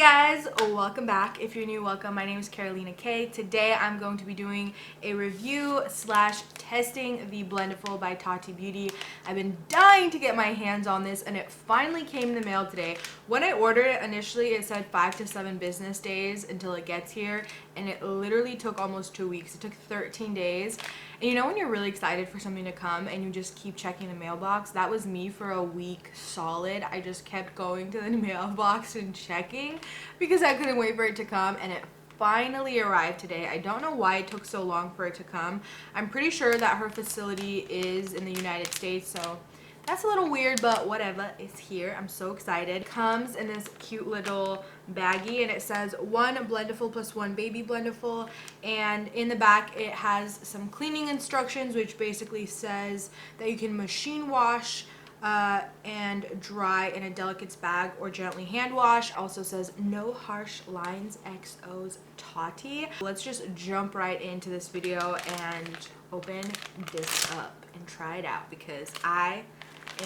guys, welcome back. If you're new, welcome. My name is Karolina K. Today I'm going to be doing a review slash testing the Blendiful by Tati Beauty. I've been dying to get my hands on this and it finally came in the mail today. When I ordered it initially, it said 5 to 7 business days until it gets here, and it literally took almost 2 weeks. It took 13 days. And you know when you're really excited for something to come and you just keep checking the mailbox? That was me for a week solid. I just kept going to the mailbox and checking because I couldn't wait for it to come, and it finally arrived today. I don't know why it took so long for it to come. I'm pretty sure that her facility is in the United States, so that's a little weird, but whatever. It's here. I'm so excited. It comes in this cute little baggie, and it says 1 Blendiful plus 1 baby Blendiful, and in the back it has some cleaning instructions, which basically says that you can machine wash and dry in a delicates bag or gently hand wash. Also says no harsh lines, XO's Tati. Let's just jump right into this video and open this up and try it out because I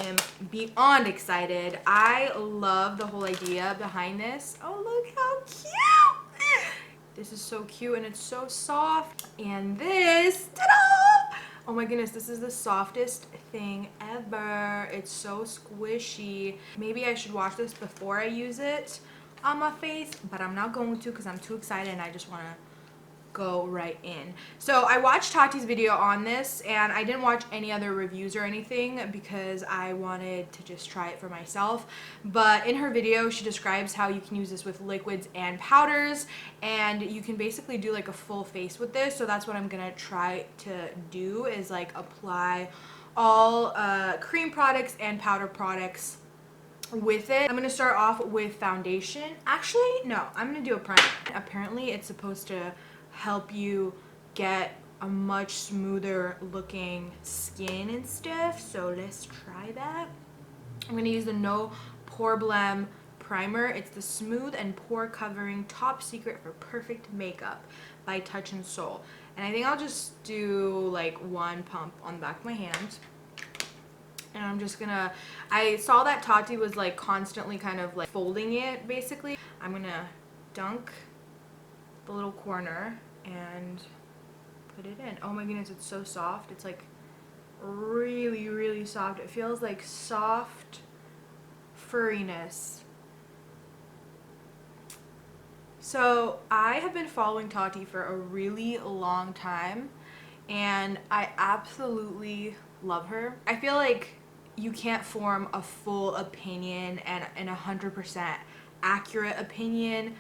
am beyond excited. I love the whole idea behind this. Oh, look how cute! This is so cute and it's so soft. And this, ta-da! Oh my goodness, this is the softest thing ever. It's so squishy. Maybe I should wash this before I use it on my face, but I'm not going to because I'm too excited and I just want to go right in. So I watched Tati's video on this, and I didn't watch any other reviews or anything because I wanted to just try it for myself. But in her video, she describes how you can use this with liquids and powders, and you can basically do like a full face with this. So that's what I'm gonna try to do, is like apply all cream products and powder products with it. I'm gonna start off with foundation. Actually, no, I'm gonna do a primer. Apparently it's supposed to help you get a much smoother looking skin and stuff, so let's try that. I'm gonna use the No Problem primer. It's the smooth and pore covering top secret for perfect makeup by Touch and Soul, and I think I'll just do like 1 pump on the back of my hand. And I'm just gonna, I saw that Tati was like constantly kind of like folding it basically. I'm gonna dunk the little corner and put it in. Oh my goodness, it's so soft. It's like really, really soft. It feels like soft furriness. So I have been following Tati for a really long time and I absolutely love her. I feel like you can't form a full opinion and 100% accurate opinion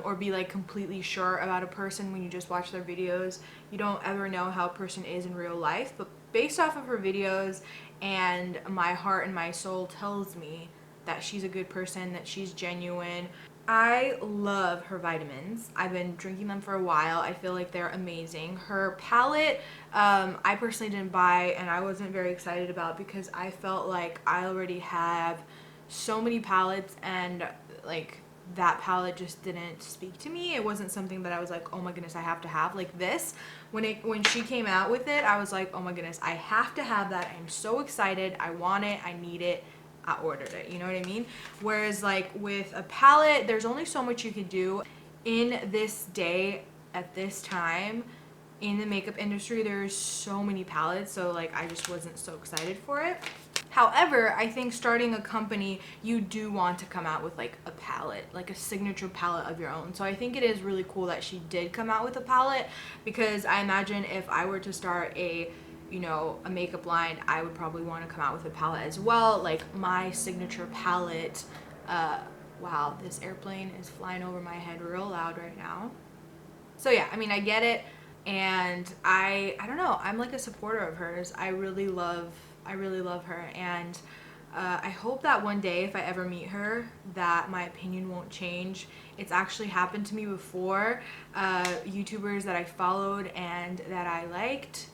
or be like completely sure about a person when you just watch their videos. You don't ever know how a person is in real life, but based off of her videos, and my heart and my soul tells me that she's a good person, that she's genuine. I love her vitamins. I've been drinking them for a while. I feel like they're amazing. Her palette, I personally didn't buy, and I wasn't very excited about because I felt like I already have so many palettes, and like that palette just didn't speak to me. It wasn't something that I was like, oh my goodness, I have to have. Like this, when she came out with it, I was like, oh my goodness, I have to have that. I'm so excited. I want it. I need it. I ordered it. You know what I mean? Whereas like with a palette, there's only so much you could do. In this day, at this time, in the makeup industry, there's so many palettes, so like I just wasn't so excited for it. However, I think starting a company, you do want to come out with like a palette, like a signature palette of your own. So I think it is really cool that she did come out with a palette, because I imagine if I were to start a makeup line, I would probably want to come out with a palette as well, like my signature palette. Wow, this airplane is flying over my head real loud right now. So yeah, I mean, I get it, and I don't know, I'm like a supporter of hers. I really love her, and I hope that one day if I ever meet her that my opinion won't change. It's actually happened to me before. YouTubers that I followed and that I liked,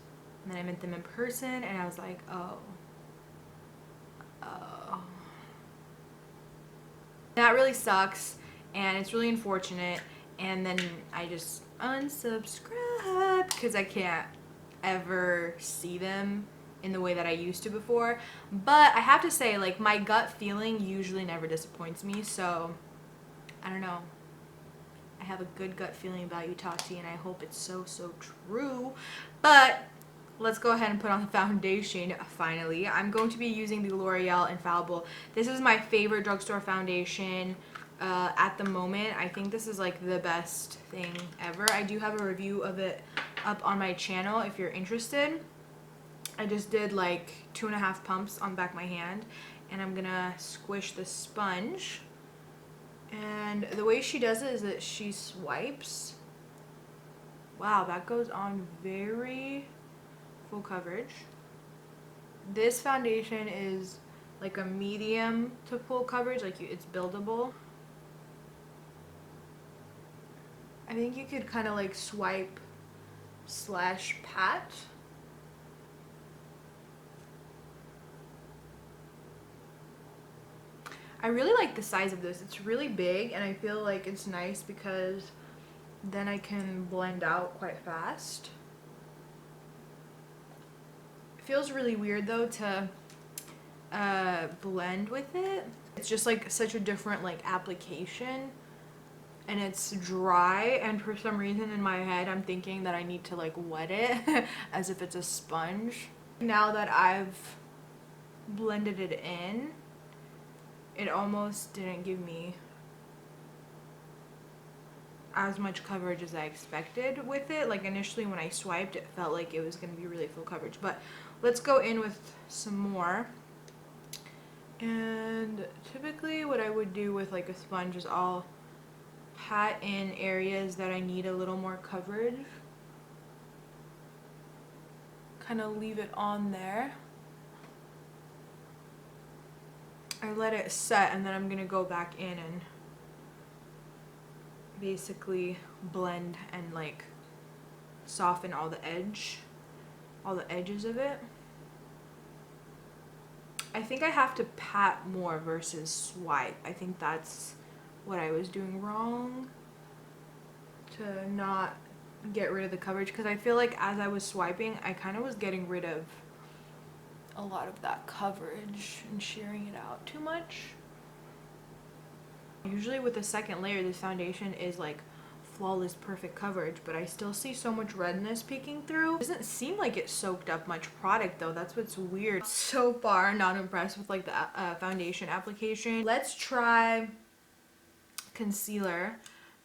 and then I met them in person and I was like, oh. That really sucks and it's really unfortunate, and then I just unsubscribe because I can't ever see them in the way that I used to before. But I have to say, like, my gut feeling usually never disappoints me, so I don't know. I have a good gut feeling about you, Tati, and I hope it's so true. But let's go ahead and put on the foundation finally. I'm going to be using the L'Oreal Infallible. This is my favorite drugstore foundation at the moment. I think this is like the best thing ever. I do have a review of it up on my channel if you're interested. I just did like 2.5 pumps on the back of my hand, and I'm gonna squish the sponge. And the way she does it is that she swipes. Wow, that goes on very full coverage. This foundation is like a medium to full coverage, like it's buildable. I think you could kind of like swipe slash pat. I really like the size of this. It's really big, and I feel like it's nice because then I can blend out quite fast. It feels really weird though to blend with it. It's just like such a different like application, and it's dry, and for some reason in my head I'm thinking that I need to like wet it as if it's a sponge. Now that I've blended it in, it almost didn't give me as much coverage as I expected with it. Like initially when I swiped, it felt like it was going to be really full coverage. But let's go in with some more. And typically what I would do with like a sponge is I'll pat in areas that I need a little more coverage. Kind of leave it on there. I let it set, and then I'm gonna go back in and basically blend and like soften all the edges of it. I think I have to pat more versus swipe. I think that's what I was doing wrong, to not get rid of the coverage, because I feel like as I was swiping, I kind of was getting rid of a lot of that coverage and shearing it out too much. Usually with the second layer, this foundation is like flawless perfect coverage, but I still see so much redness peeking through. It doesn't seem like it soaked up much product though. That's what's weird. So far not impressed with like the foundation application. Let's try concealer.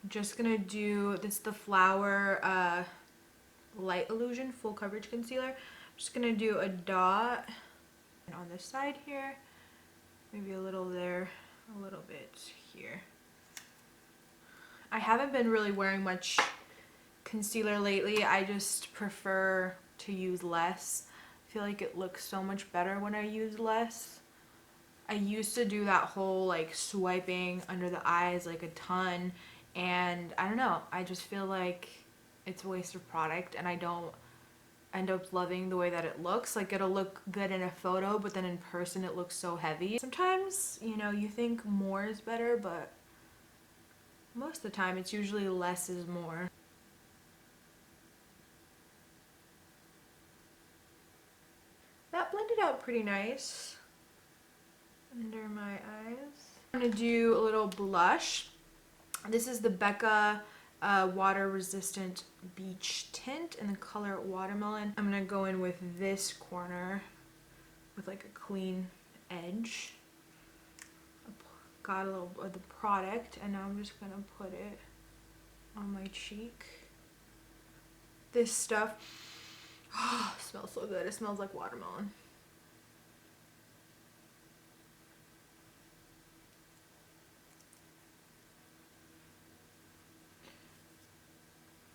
I'm just gonna do this, the Flower Light Illusion Full Coverage Concealer. I'm just gonna do a dot on this side here, maybe a little there, a little bit here. I haven't been really wearing much concealer lately. I just prefer to use less. I feel like it looks so much better when I use less. I used to do that whole like swiping under the eyes like a ton, and I don't know, I just feel like it's a waste of product, and I don't end up loving the way that it looks. Like it'll look good in a photo, but then in person it looks so heavy. Sometimes, you know, you think more is better, but most of the time it's usually less is more. That blended out pretty nice under my eyes. I'm gonna do a little blush. This is the Becca water resistant beach tint in the color Watermelon. I'm gonna go in with this corner with like a clean edge. Got a little of the product, and now I'm just gonna put it on my cheek. This stuff, oh, smells so good. It smells like watermelon.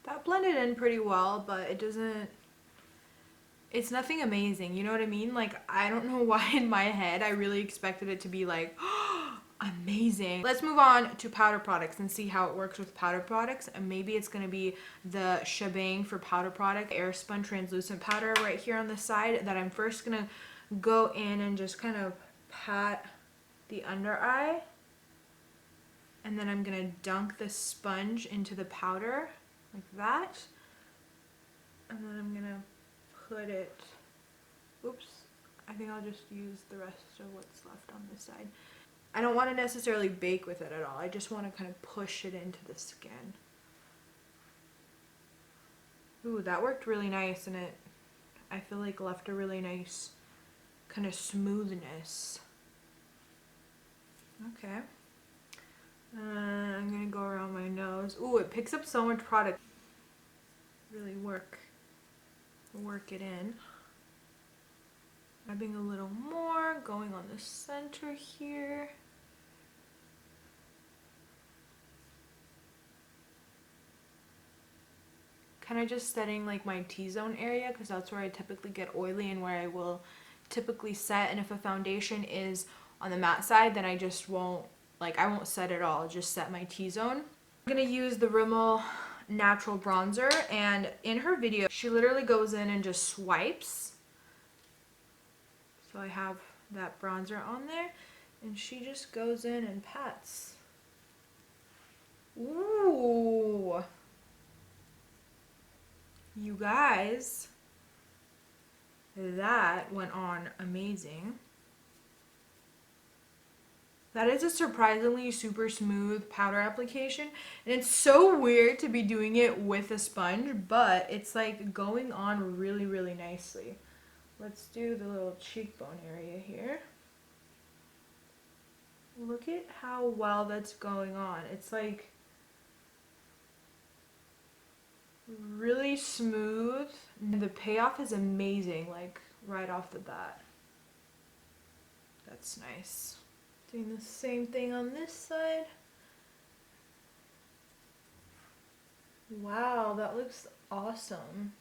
That blended in pretty well, but it doesn't, it's nothing amazing, you know what I mean? Like, I don't know why in my head I really expected it to be like, oh, amazing. Let's move on to powder products and see how it works with powder products. And maybe it's gonna be the shebang for powder product, Airspun translucent powder right here on the side, that I'm first gonna go in and just kind of pat the under eye. And then I'm gonna dunk the sponge into the powder like that. And then I'm gonna put it, oops, I think I'll just use the rest of what's left on this side. I don't want to necessarily bake with it at all. I just want to kind of push it into the skin. Ooh, that worked really nice, and it, I feel like, left a really nice kind of smoothness. Okay. I'm gonna go around my nose. Ooh, it picks up so much product. Really work it in. Grabbing a little more, going on the center here. Kind of just setting like my T-zone area because that's where I typically get oily and where I will typically set. And if a foundation is on the matte side, then I just won't, like, I won't set at all. I'll just set my T-zone. I'm gonna use the Rimmel Natural Bronzer, and in her video, she literally goes in and just swipes. So I have that bronzer on there, and she just goes in and pats. Ooh. You guys, that went on amazing. That is a surprisingly super smooth powder application, and it's so weird to be doing it with a sponge, but it's like going on really, really nicely. Let's do the little cheekbone area here. Look at how well that's going on. It's like really smooth, and the payoff is amazing, like right off the bat. That's nice. Doing the same thing on this side. Wow, that looks awesome.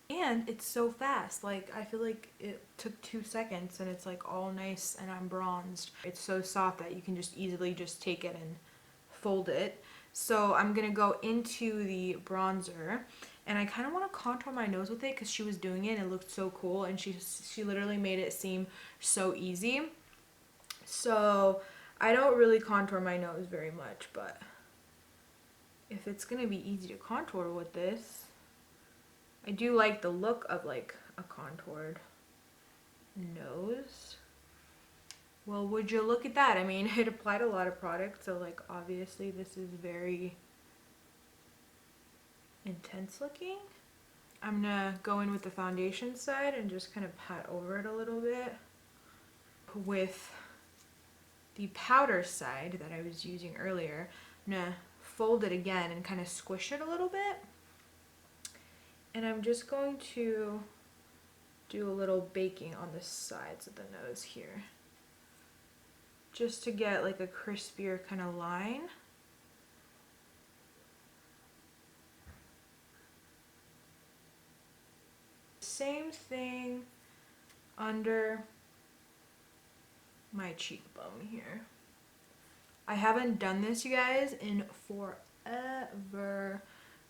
And it's so fast. Like, I feel like it took 2 seconds and it's like all nice and I'm bronzed. It's so soft that you can just easily just take it and fold it. So I'm gonna go into the bronzer, and I kind of want to contour my nose with it because she was doing it and it looked so cool, and she literally made it seem so easy. So I don't really contour my nose very much, but if it's gonna be easy to contour with this, I do like the look of like a contoured nose. Well, would you look at that? I mean, it applied a lot of product, so like obviously this is very intense looking. I'm gonna go in with the foundation side and just kind of pat over it a little bit. With the powder side that I was using earlier, I'm gonna fold it again and kind of squish it a little bit. And I'm just going to do a little baking on the sides of the nose here, just to get like a crispier kind of line. Same thing under my cheekbone here. I haven't done this, you guys, in forever.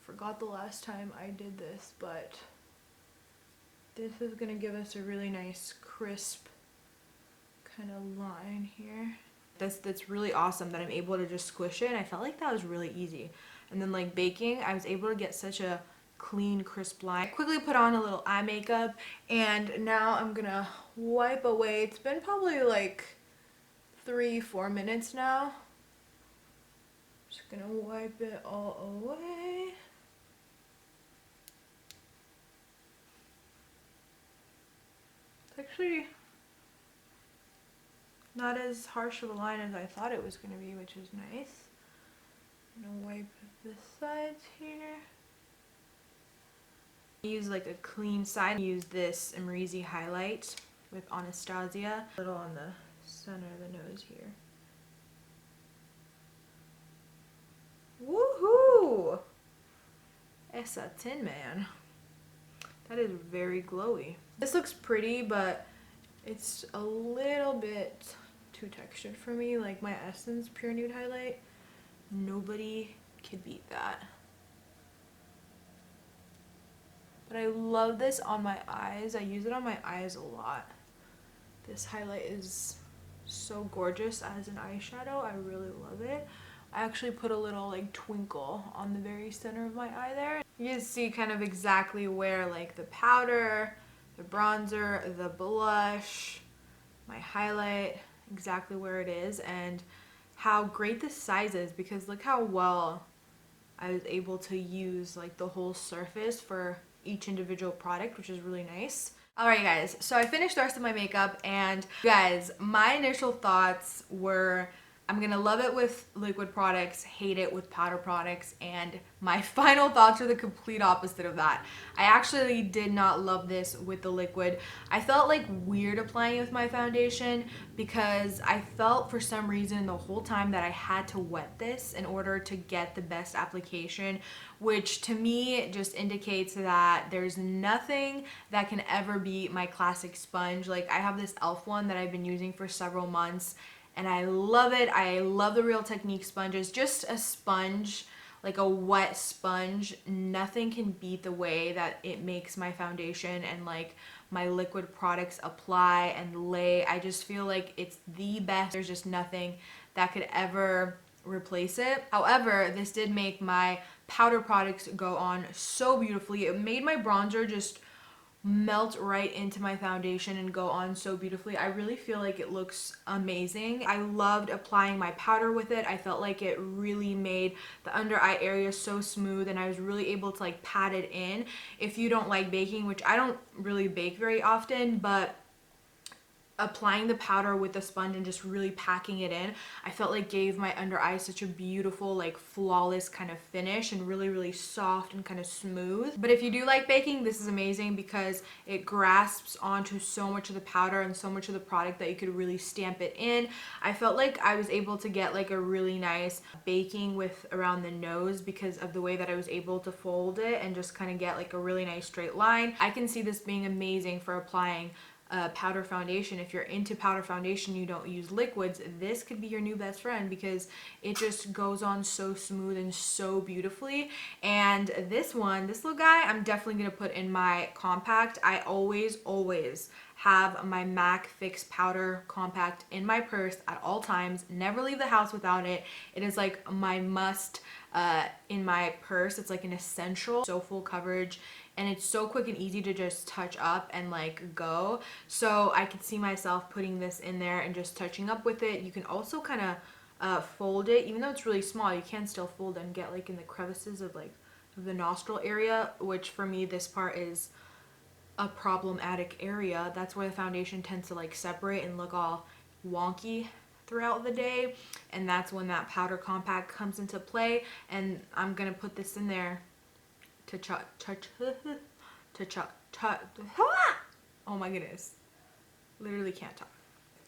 Forgot the last time I did this, but this is gonna give us a really nice crisp kind of line here. That's really awesome that I'm able to just squish it, and I felt like that was really easy. And then like baking, I was able to get such a clean, crisp line. I quickly put on a little eye makeup, and now I'm gonna wipe away. It's been probably like 3-4 minutes now. Just gonna wipe it all away. It's actually not as harsh of a line as I thought it was gonna be, which is nice. I'm gonna wipe the sides here. Use like a clean side. Use this Amrezy highlight with Anastasia. A little on the center of the nose here. Woohoo! Esa Tin Man. That is very glowy. This looks pretty, but it's a little bit too textured for me. Like my Essence Pure Nude highlight, nobody could beat that. But I love this on my eyes. I use it on my eyes a lot. This highlight is so gorgeous as an eyeshadow. I really love it. I actually put a little like twinkle on the very center of my eye there. You can see kind of exactly where like the powder, the bronzer, the blush, my highlight, exactly where it is, and how great this size is, because look how well I was able to use like the whole surface for each individual product, which is really nice. Alright guys, so I finished the rest of my makeup, and guys, my initial thoughts were I'm gonna love it with liquid products, hate it with powder products, and my final thoughts are the complete opposite of that. I actually did not love this with the liquid. I felt like weird applying it with my foundation because I felt for some reason the whole time that I had to wet this in order to get the best application, which to me just indicates that there's nothing that can ever beat my classic sponge. Like, I have this e.l.f. one that I've been using for several months, and I love it. I love the Real Technique sponges. Just a sponge, like a wet sponge, nothing can beat the way that it makes my foundation and like my liquid products apply and lay. I just feel like it's the best. There's just nothing that could ever replace it. However, this did make my powder products go on so beautifully. It made my bronzer just melt right into my foundation and go on so beautifully. I really feel like it looks amazing. I loved applying my powder with it. I felt like it really made the under eye area so smooth, and I was really able to like pat it in. If you don't like baking, which I don't really bake very often, but applying the powder with the sponge and just really packing it in, I felt like gave my under eye such a beautiful, like flawless kind of finish, and really soft and kind of smooth. But if you do like baking, this is amazing because it grasps onto so much of the powder and so much of the product that you could really stamp it in. I felt like I was able to get like a really nice baking with around the nose because of the way that I was able to fold it and just kind of get like a really nice straight line. I can see this being amazing for applying powder foundation. If you're into powder foundation, you don't use liquids, this could be your new best friend because it just goes on so smooth and so beautifully. And this little guy, I'm definitely gonna put in my compact. I always have my MAC Fix Powder Compact in my purse at all times. Never leave the house without it. It is like my must in my purse. It's like an essential. So full coverage, and it's so quick and easy to just touch up and like go. So I could see myself putting this in there and just touching up with it. You can also kind of fold it, even though it's really small, you can still fold it and get like in the crevices of like the nostril area, which for me this part is a problematic area. That's where the foundation tends to like separate and look all wonky throughout the day, and that's when that powder compact comes into play. And I'm gonna put this in there to oh my goodness, literally can't talk.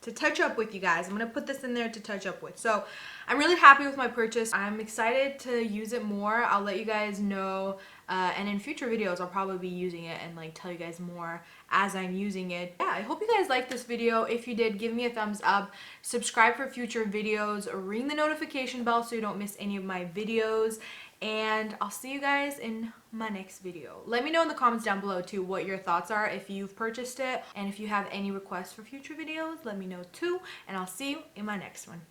To touch up with you guys. I'm gonna put this in there to touch up with. So I'm really happy with my purchase. I'm excited to use it more. I'll let you guys know, and in future videos I'll probably be using it and like tell you guys more as I'm using it. Yeah, I hope you guys liked this video. If you did, give me a thumbs up, subscribe for future videos, ring the notification bell so you don't miss any of my videos, and I'll see you guys in my next video. Let me know in the comments down below too what your thoughts are if you've purchased it, and if you have any requests for future videos, let me know too, and I'll see you in my next one.